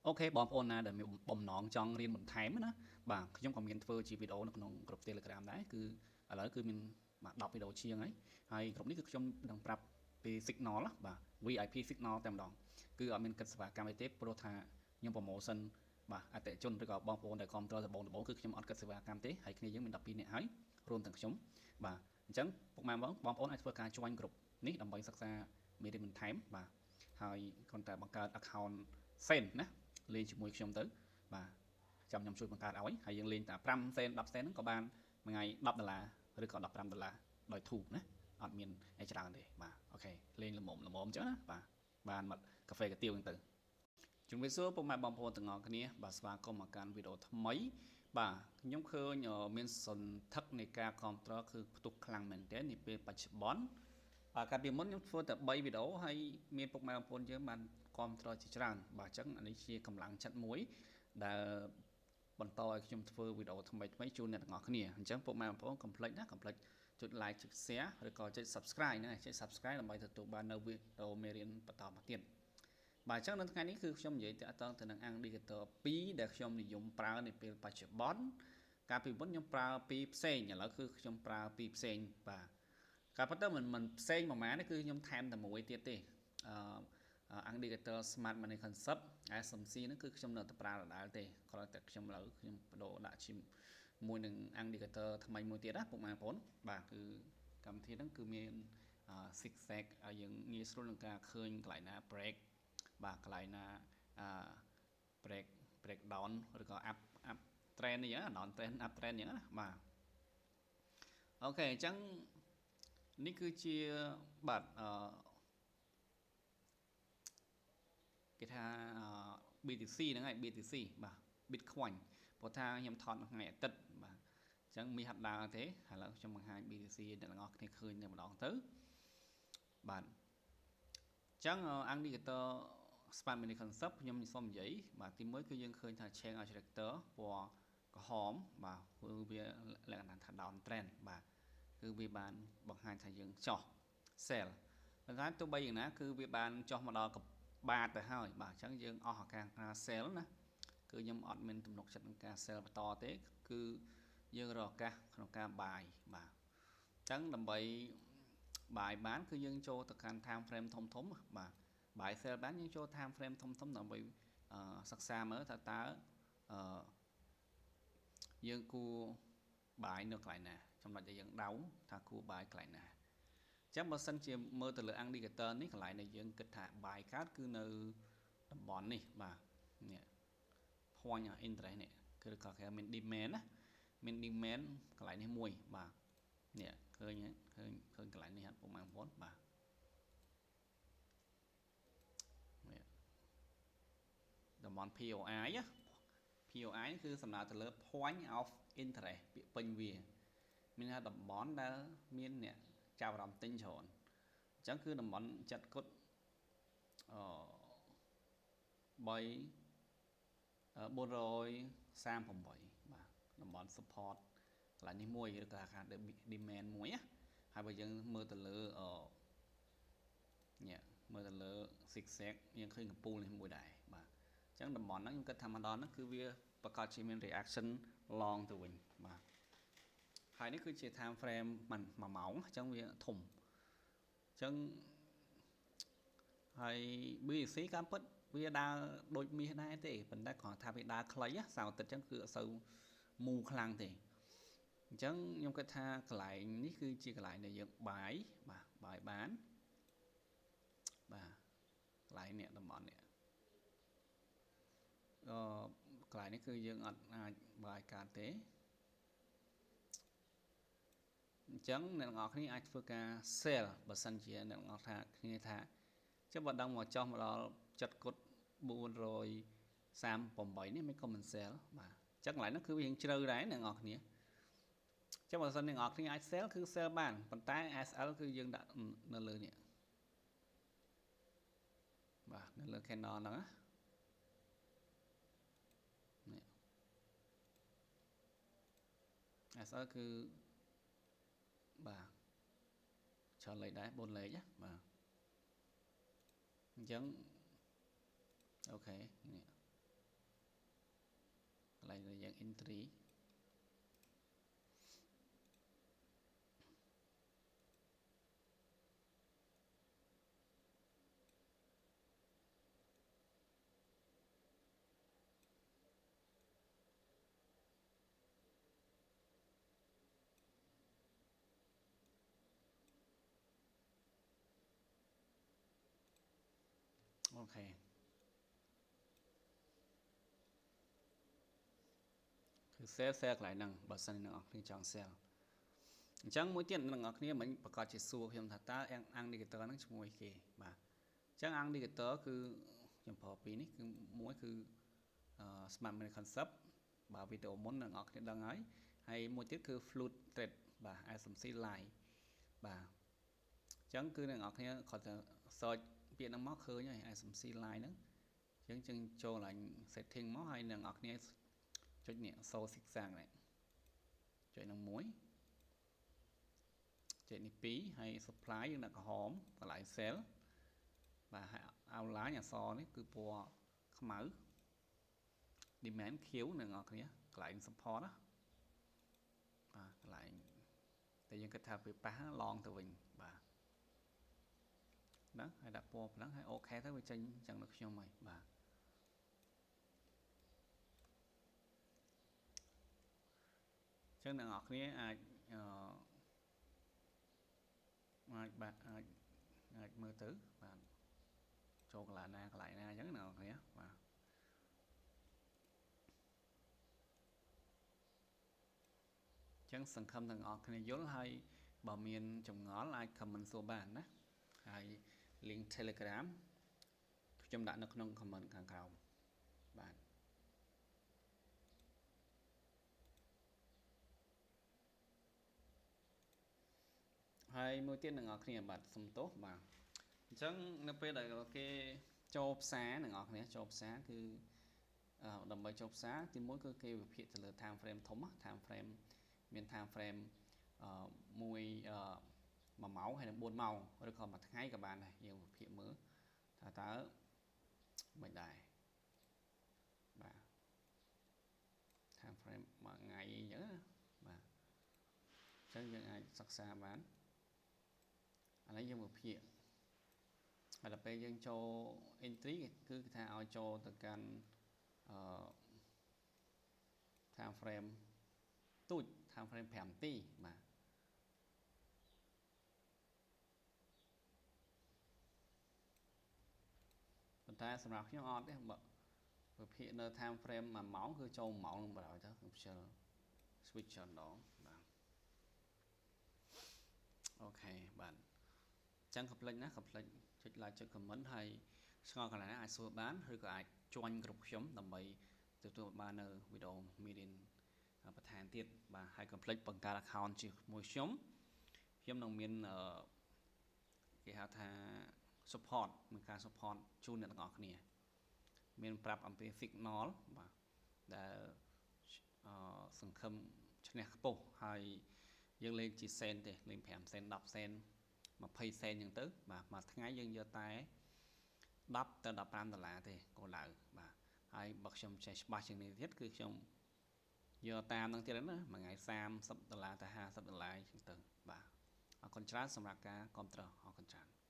Ok, bọn ôn là để mình bấm nón trong riêng một thèm á, bàខ្ញុំក៏មានធ្វើជាវីដេអូនៅក្នុងក្រុម Telegram ដែរគឺឥឡូវគឺមានបាទ10វីដេអូជាងហើយហើយក្រុមនេះគឺខ្ញុំនឹងប្រាប់ពី Signal ណាបាទ VIP Signal តែម្ដងគឺអត់មានគិតសេវាកម្មអីទេព្រោះថាខ្ញុំ promotion បាទអតិជនឬក៏បងប្អូនដែលគ្រប់គ្រងដំបូងគឺខ្ញុំអត់គិតសេវាកម្មទេហើយគ្នាយើងមាន12នាក់ហើយរួមទាំងខ្ញុំបាទអញ្ចឹងពុកម៉ែបងប្អូនអាចធ្វើការ join ក្រុមនេះដើម្បីសិក្សាមេរៀនបន្ថែមបាទហើយគ្រាន់តែបង្កើត account Send ណាលេងជាមួយខ្ញុំទៅបាទចាំខ្ញុំជួយបង្កើតឲ្យហើយយើងលេងតែ5សេន10សេនហ្នឹងក៏បានមួយថ្ងៃ$10ឬក៏$15ដោយធូបណាអត់មានអីច្រើនទេបាទអូខេលេងល្មមអញ្ចឹងណាបាទបានមកកាហ្វេកាទៀវហ្នឹងទៅជំរាបសួរពុកម៉ែបងប្អូនទាំងអស់គ្នាបាទស្វាគមន៍មកកាន់វីដេអូថ្មីបាទខ្ញុំឃើញមានសន្ធឹកនៃការគ្រប់គ្រងគឺផ្ទុះខ្លាំងមែនទែននាពេលបច្ចុប្បន្នបាទកាលពីមុនខ្ញុំធ្វើតែ3វីដេអូហើយមានពុកម៉ែបងប្អូនយើងបានគ្រប់គ្រងជាច្រើនបាទអញ្ចឹងអានេះជាកម្លាំងចិត្តមួយដែលបន្តឲ្យខ្ញុំធ្វើវីដេអូថ្មីជូនអ្នកទាំងអស់គ្នាអញ្ចឹងពុកម៉ែបងប្អូនកុំភ្លេចណាកុំភ្លេចចុច like ចុច share ឬក៏ចុច subscribe ណាចុច subscribe ដើម្បីទទួលបាននៅវីដេអូមេរៀនបន្តមកទៀតបាទអញ្ចឹងនៅថ្ងៃនេះគឺខ្ញុំនិយាយតាក់ទងទៅនឹង Indicator 2ដែលខ្ញុំនិយមប្រើនៅពេលបច្ចុប្បន្នកាលពីមុនខ្ញុំប្រើ2ផ្សេងឥឡូវគឺខ្ញុំប្រើ2ផ្សេងបាទការប៉ុន្តែមិនផ្សេងប្រហែលទេគឺខ្ញុំថែមតែមួយទៀតទេIndicator Smart Money Concept SMC ហ្នឹងគឺខ្ញុំនៅតែប្រើដដែលទេគ្រាន់តែខ្ញុំឥឡូវខ្ញុំបដូរដាក់ជាមួយនឹង Indicator ថ្មីមួយទៀតណាពុកម៉ែបងប្អូនបាទគឺកម្មវិធីហ្នឹងគឺមាន six tag ឲ្យយើងងាយស្រួលក្នុងការឃើញកន្លែងណា break បាទកន្លែងណា break down ឬក៏ up trend អញ្ចឹង down trend up trend អញ្ចឹងណាបាទអូខេអញ្ចឹងនេះគឺជាបាទគេថា BTC ហ្នឹងហើយ BTC បាទ Bitcoin ព្រោះថាខ្ញុំថតនៅថ្ងៃអាទិត្យបាទអញ្ចឹងមានហាត់ដើរទេឥឡូវខ្ញុំបង្ហាញ BTC អ្នកទាំងអស់គ្នាឃើញតែម្ដងទៅបាទអញ្ចឹង Indicator Smart Money Concept ខ្ញុំសូមនិយាយបាទទី1គឺយើងឃើញថា Chain Oscillator ពណ៌ក្រហមបាទគឺវាលក្ខណៈថា down trend បាទគឺវាបានបង្ហាញថាយើងចោះ sell ប៉ុន្តែទោះបីយ៉ាងណាគឺវាបានចោះមកដល់បាតទៅហើយបាទអញ្ចឹងយើងអស់ឱកាសការ sell ណាគឺខ្ញុំអត់មានទំនុកចិត្តក្នុងការ sell បន្តទេគឺយើងរកឱកាសក្នុងការ buy បាទអញ្ចឹងដើម្បី buy បានគឺយើងចូលទៅកាន់ time frame ធំបាទ buy sell បានយើងចូល time frame ធំដើម្បីសិក្សាមើលថាតើយើងគួរ buy នៅកន្លែងណាចំណុចដែលយើងដៅថាគួរ buy កន្លែងណាអញ្ចឹងបើសិនជាមើលទៅលើ Indicator នេះកន្លែងដែលយើងគិតថា buy កើតគឺនៅតំបន់នេះបាទនេះ point interest នេះគឺក៏គេមាន demand ណាមាន demand កន្លែងនេះមួយបាទនេះឃើញកន្លែងនេះពុកម៉ែបងប្អូនបាទនេះតំបន់ POI ណា POI គឺសំដៅទៅលើ point of interest ពាក្យពេញវាមានថាតំបន់ដែលមានអ្នកចាប់អារម្មណ៍ទិញច្រើនអញ្ចឹងគឺតំបន់ចិត្តគុត438បាទតំបន់ support កន្លែងនេះមួយឬក៏ថា demand មួយណាហើយបើយើងមើលទៅលើនេះមើលទៅលើ six zag យើងឃើញកំពូលនេះមួយដែរបាទអញ្ចឹងតំបន់ហ្នឹងខ្ញុំគិតថាមកដល់ហ្នឹងគឺវាប្រកាសជាមាន reaction long ទៅវិញបាទហើយនេះគឺជា time frame 1ម៉ោងអញ្ចឹងវាធំអញ្ចឹងហើយ BTC តាមពិតវាដើរដូចមាសដែរទេប៉ុន្តែគ្រាន់ថាវាដើរខ្លីសៅរ៍អាទិត្យអញ្ចឹងគឺអត់សូវមូខ្លាំងទេអញ្ចឹងខ្ញុំគិតថាកន្លែងនេះគឺជាកន្លែងដែលយើងបាយបាទបាយបានបាទកន្លែងនេះតំបន់នេះកន្លែងនេះគឺយើងអត់អាចបាយកើតទេអញ្ចឹងអ្នកទាំងអស់គ្នាអាចធ្វើការ sell បើសិនជាអ្នកទាំងអស់គ្នាថាចុះបើដឹងមកចោះមកដល់ចិត្តគុត438នេះមិនក៏មិន sell បាទអញ្ចឹងកន្លែងនោះគឺវាជ្រៅដែរអ្នកទាំងអស់គ្នាចឹងបើសិនអ្នកទាំងអស់គ្នាអាច sell គឺ sell បានប៉ុន្តែ SL គឺយើងដាក់នៅលើនេះបាទនៅលើ candle ហ្នឹងណានេះ SL គឺបាទច្រើនលេខដែរ4លេខណាបាទអញ្ចឹងអូខេនេះ entry អូខេគឺ sell កន្លែងហ្នឹងបើសិនអ្នកនរគ្នាចង់ sell អញ្ចឹងមួយទៀតអ្នកនរគ្នាមិញប្រកាសជាសួរខ្ញុំថាតើអង្គ indicator ហ្នឹងឈ្មោះអីគេបាទអញ្ចឹងអង្គ indicator គឺខ្ញុំប្រើពីរនេះគឺមួយគឺ smart money concept បាទវីដេអូមុនអ្នកនរគ្នាដឹងហើយមួយទៀតគឺ float trade បាទ SMC line បាទអញ្ចឹងគឺអ្នកនរគ្នាគាត់ទៅ search ពាក្យហ្នឹងមកឃើញហើយ SMC line ហ្នឹងអញ្ចឹងចូលឡើង setting មកហើយអ្នកនរគ្នាចុចនេះ show zigzag នេះចុចនឹងមួយចុចនេះ2ហើយ supply យើងដាក់ក្រហមកន្លែង sell បាទហើយ outline អក្សរនេះគឺពណ៌ខ្មៅ demand Q អ្នកនរគ្នាកន្លែង support ណាបាទកន្លែងតែយើងគិតថាវាប៉ះឡងទៅវិញបាទហ្នឹងហើយដាក់ពណ៌ប៉ុណ្ណឹងហើយអូខេទៅវាចេញចឹងដល់ខ្ញុំហើយបាទចឹងអ្នកនរគ្នាអាចអាចមើលទៅបាទចូលកន្លែងណាអញ្ចឹងអ្នកនរគ្នាបាទចឹងសង្ឃឹមទាំងអស់គ្នាយល់ហើយបើមានចម្ងល់អាច comment សួរបានណាហើយ link Telegram ខ្ញុំដាក់នៅក្នុង comment ខាងក្រោមបាទហើយមួយទៀតអ្នកនរគ្នាបាទសុំទោសបាទអញ្ចឹងនៅពេលដែលគេចូលផ្សារអ្នកនរគ្នាចូលផ្សារគឺដើម្បីចូលផ្សារទីមួយគឺគេវិភាគទៅលើ time frame ធំ time frame មាន time frame 1ម៉ោងហើយនិង4ម៉ោងឬក៏មួយថ្ងៃក៏បានដែរយើងវិភាគមើលថាតើមិនដែរបាទ time frame មួយថ្ងៃអញ្ចឹងបាទអញ្ចឹងយើងអាចសិក្សាបានឥឡូវយើងវិភាគហើយដល់ពេលយើងចូល entry គឺគេថាឲ្យចូលទៅកាន់time frame ទូច time frame 5នាទីបាទប៉ុន្តែសម្រាប់ខ្ញុំអត់ទេបើវិភាគនៅ time frame 1ម៉ោងគឺចូល1ម៉ោងនឹងបណ្ដោយទៅខ្ញុំខ្ជិល switch ច្រើនដងបាទអូខេបាទអញ្ចឹងកុំភ្លេចណាកុំភ្លេចចុច like ចុច comment ហើយឆ្ងល់កន្លែងណាអាចសួរបានឬក៏អាច join ក្រុមខ្ញុំដើម្បីទទួលបាននៅវីដេអូមេរៀនបន្ថែមទៀតបាទហើយកុំភ្លេចបង្កើត account ជាមួយខ្ញុំនឹងមានគេហៅថា support មានការ support ជូនអ្នកទាំងអស់គ្នាមានប្រាប់អំពី signal បាទដែលសង្ឃឹមឈ្នះខ្ពស់ហើយយើងលេងជាសេនទេលេង5សេន10សេន20សេនអញ្ចឹងទៅបាទមួយថ្ងៃយើងយកតែ10ទៅ15ដុល្លារទេគោលដៅបាទហើយបើខ្ញុំចេះច្បាស់ជាងនេះទៀតគឺខ្ញុំយកតាមនឹងទៀតណាមួយថ្ងៃ30ដុល្លារទៅ50ដុល្លារអញ្ចឹងទៅបាទអរគុណច្រើនសម្រាប់ការគាំទ្រអរគុណច្រើន